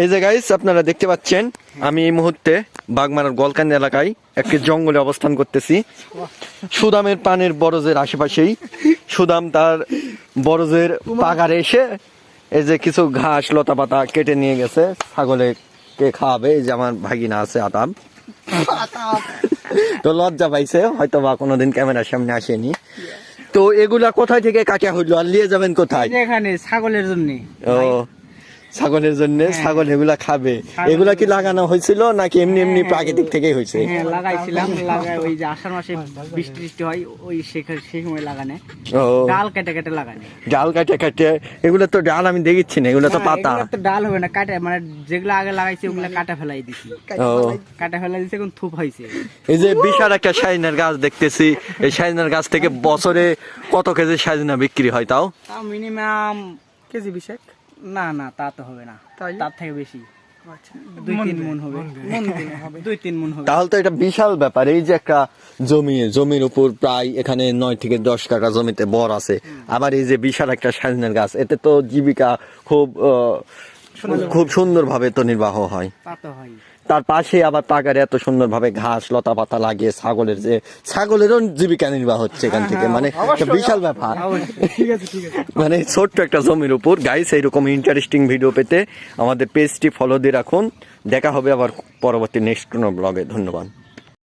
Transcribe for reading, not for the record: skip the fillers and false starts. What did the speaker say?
এই যে গাইস আপনারা দেখতে পাচ্ছেন আমি এই মুহূর্তে বাগমারার গলকান্দি এলাকায় একটি জঙ্গলে অবস্থান করতেছি। সুদামের পানের বরজের আশেপাশেই সুদাম তার বরজের পাগারে এসে এই যে কিছু ঘাস লতা পাতা কেটে নিয়ে গেছে ছাগলে কে খাওয়াবে। এই যে আমার ভাগিনা আছে আতাম, তো লজ্জা পাইছে হয়তো বা কোনোদিন ক্যামেরার সামনে আসেনি। তো এগুলা কোথায় থেকে কাটা হইলো আর নিয়ে যাবেন কোথায়? এখানে ছাগলের জন্য। ও ছাগলের জন্য, ছাগল এগুলা খাবে। এগুলা কি লাগানো হয়েছিল নাকি এমনি এমনি প্রাকৃতিক থেকেই হয়েছে? হ্যাঁ লাগাইছিলাম, ওই যে আষাঢ় মাসে বৃষ্টি টিষ্টি হয় ওই সেই সময় লাগানে। ও ডাল কেটে কেটে লাগানে, ডাল কাটে কাটে। এগুলো তো ডাল আমি দেখছি না, এগুলো তো পাতা। তো ডাল হবে না, কাটে মানে যেগুলো আগে লাগাইছে ওগুলা কাটা ফেলাই দিছি। ও কাটা ফেলাই দিছে, এখন থুপ হয়েছে। এই যে বিশাল একটা সাইনার গাছ দেখতেছি, এই সাইনার গাছ থেকে বছরে কত কেজি সাইনা বিক্রি হয়? তাও মিনিমাম কেজি 20 না না তা তো হবে না, তার থেকে বেশি 2-3 মণ হবে, 2-3 মণ হবে। তাহলে তো এটা বিশাল ব্যাপার। এই যে একটা জমির উপর প্রায় এখানে 9 থেকে 10 কাঠা জমিতে বর আছে, আবার এই যে বিশাল একটা সাইনার গাছ, এতে তো জীবিকা খুব সুন্দরভাবে তো নির্বাহ হয়। তা তো হয়। তার পাশে আবার পাগারে এত সুন্দরভাবে ঘাস লতা পাতা লাগিয়ে ছাগলেরও জীবিকা নির্বাহ হচ্ছে এখান থেকে, মানে একটা বিশাল ব্যাপার। মানে ছোট্ট একটা জমির উপর গাইস এইরকম ইন্টারেস্টিং ভিডিও পেতে আমাদের পেজটি ফলো দিয়ে রাখুন। দেখা হবে আবার পরবর্তী নেক্সট কোনো ব্লগে। ধন্যবাদ।